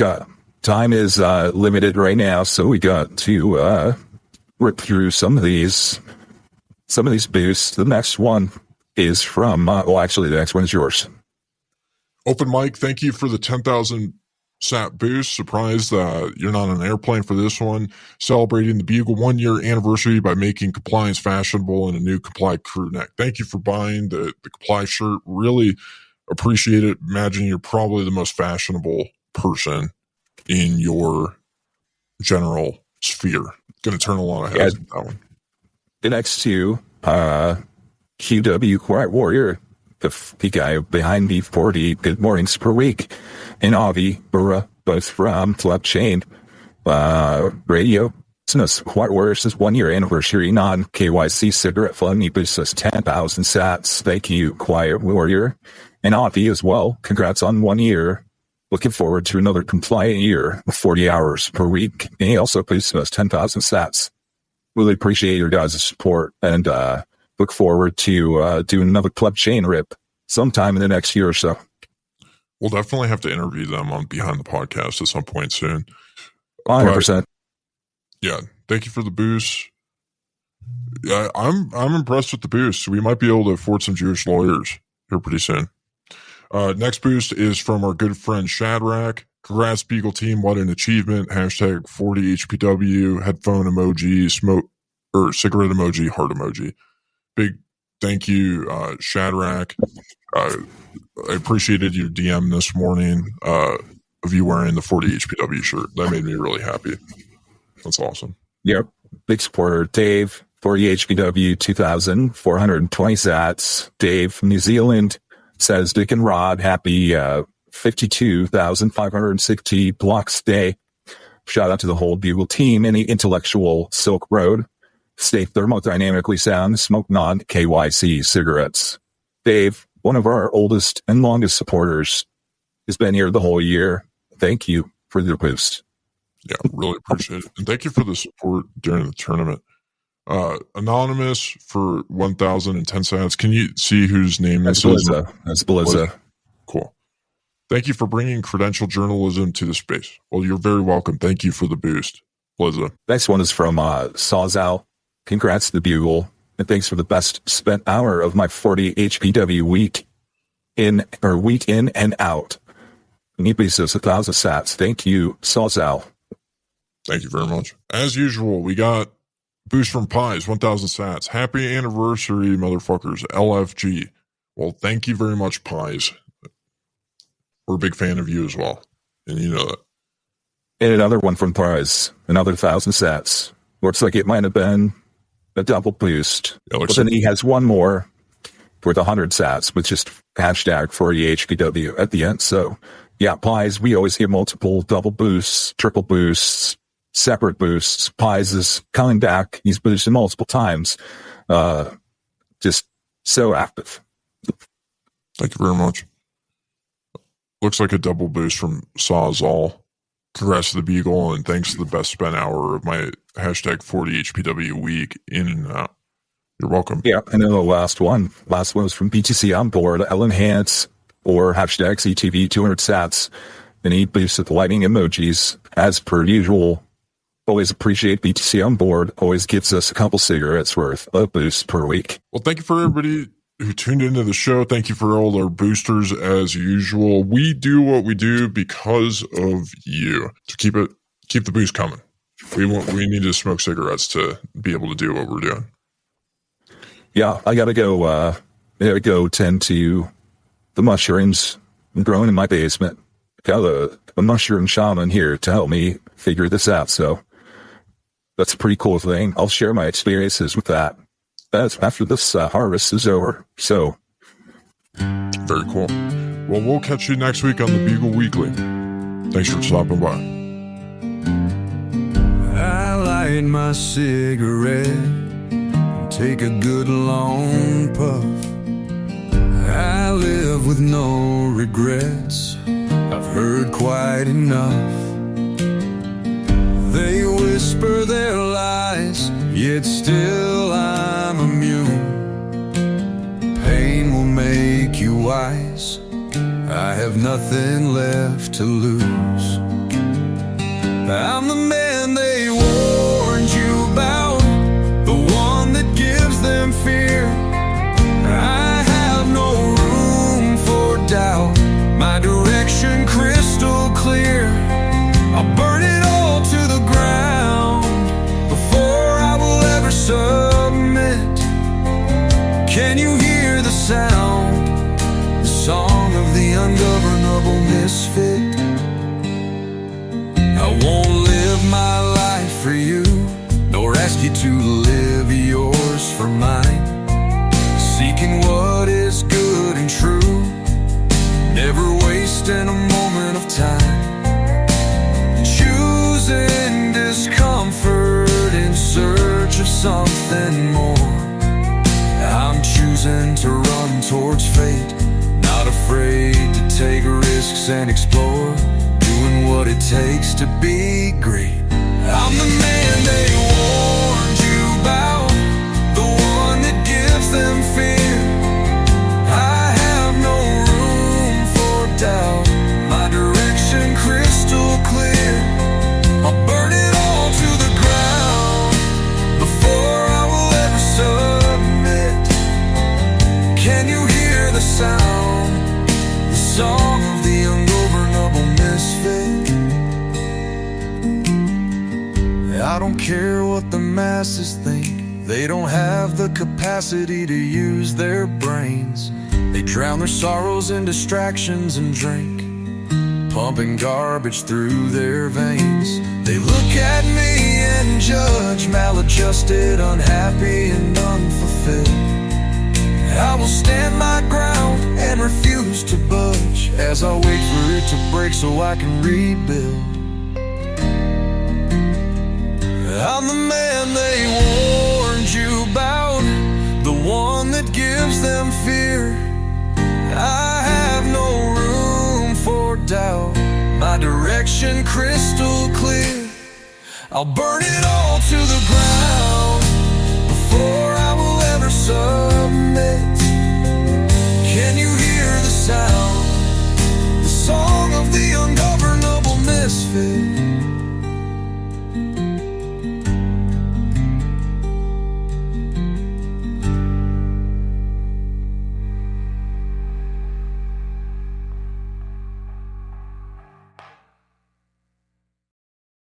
time is limited right now, so we got to rip through some of these boosts. The next one is from actually the next one is yours. Open Mike, thank you for the 10,000 sat boost. Surprised that you're not on an airplane for this one. Celebrating the Bugle 1 year anniversary by making compliance fashionable in a new Comply crew neck. Thank you for buying the Comply shirt. Really appreciate it. Imagine you're probably the most fashionable person in your general sphere. Going to turn a lot of heads with that one. The next two, QW Quiet Warrior, the guy behind the 40 good mornings per week, and Avi Burra, both from Club Chain Radio. Quiet Warriors' 1 year anniversary non KYC cigarette fund. He boosts us 10,000 sats. Thank you, Quiet Warrior. And Avi as well. Congrats on 1 year. Looking forward to another compliant year, 40 hours per week. And he also boosts us 10,000 sats. Really appreciate your guys' support, and look forward to doing another Club Chain rip sometime in the next year or so. We'll definitely have to interview them on Behind the Podcast at some point soon. 100%. Yeah, thank you for the boost. Yeah, I'm impressed with the boost. We might be able to afford some Jewish lawyers here pretty soon. Next boost is from our good friend Shadrach. Congrats, Beagle team. What an achievement. Hashtag 40HPW, headphone emoji, smoke, or cigarette emoji, heart emoji. Big thank you, Shadrach. I appreciated your DM this morning of you wearing the 40HPW shirt. That made me really happy. That's awesome. Yep. Big supporter, Dave, 40HPW, 2,420 sats. Dave from New Zealand says, Dick and Rod, happy 52,560 blocks day. Shout out to the whole Bugle team and the intellectual Silk Road. Stay thermodynamically sound, smoke non-KYC cigarettes. Dave, one of our oldest and longest supporters, has been here the whole year. Thank you for the boost. Yeah, really appreciate it. And thank you for the support during the tournament. Anonymous for 1,010 sats. Can you see whose name this is? That's Blizza. Cool. Thank you for bringing credential journalism to the space. Well, you're very welcome. Thank you for the boost, Blizza. Next one is from Sawzal. Congrats to the Bugle, and thanks for the best spent hour of my 40 HPW week in and out. Neatly says 1,000 sats. Thank you, Sawzal. Thank you very much. As usual, we got boost from Pies, 1,000 sats. Happy anniversary, motherfuckers. LFG. Well, thank you very much, Pies. We're a big fan of you as well, and you know that. And another one from Pies, another 1,000 sats. Looks like it might have been a double boost. But then he has one more for the 100 sats with just hashtag 40HPW at the end. So, yeah, Pies, we always get multiple double boosts, triple boosts, separate boosts. Pies is coming back. He's boosted multiple times. Just so active. Thank you very much. Looks like a double boost from Sawzall. Congrats to the Beagle, and thanks to the best spent hour of my hashtag 40HPW week in and out. You're welcome. Yeah, I know the last one. Last one was from BTC on board, Ellen Hance, or hashtag CTV 200 sats. And he boosted the lightning emojis as per usual. Always appreciate BTC on board. Always gives us a couple cigarettes worth of boost per week. Well, thank you for everybody who tuned into the show. Thank you for all our boosters as usual. We do what we do because of you. To keep the boost coming. We need to smoke cigarettes to be able to do what we're doing. Yeah, I gotta go tend to the mushrooms growing in my basement. Got a mushroom shaman here to help me figure this out, so that's a pretty cool thing. I'll share my experiences with that. That's after this harvest is over, so. Very cool. Well, we'll catch you next week on the Bugle Weekly. Thanks for stopping by. I light my cigarette and take a good long puff. I live with no regrets. I've heard quite enough. They whisper their lies, yet still I'm immune. Pain will make you wise. I have nothing left to lose. I'm the man they warned you about, the one that gives them fear. I have no room for doubt, my direction crystal clear. I'll burn it all to the ground before I will ever submit. Can you hear the sound, the song of the ungovernable misfit? I won't live my life for you, nor ask you to live yours for mine. Seeking what is good and true, never wasting a moment of time. Choosing discomfort in search of something more. I'm choosing to run towards fate, not afraid to take risks and explore. Doing what it takes to be great. I'm the man they warned you about, the one that gives them fear. I have no room for doubt, my direction crystal clear. I'll burn it all to the ground before I will ever submit. Can you hear the sound, the song of the ungovernable misfit? I don't care what the masses think, they don't have the capacity to use their brains. They drown their sorrows in distractions and drink, pumping garbage through their veins. They look at me and judge, maladjusted, unhappy and unfulfilled. I will stand my ground and refuse to budge as I wait for it to break so I can rebuild. I'm the man they warned you about, the one that gives them fear. I have no room for doubt, my direction crystal clear. I'll burn it all to the ground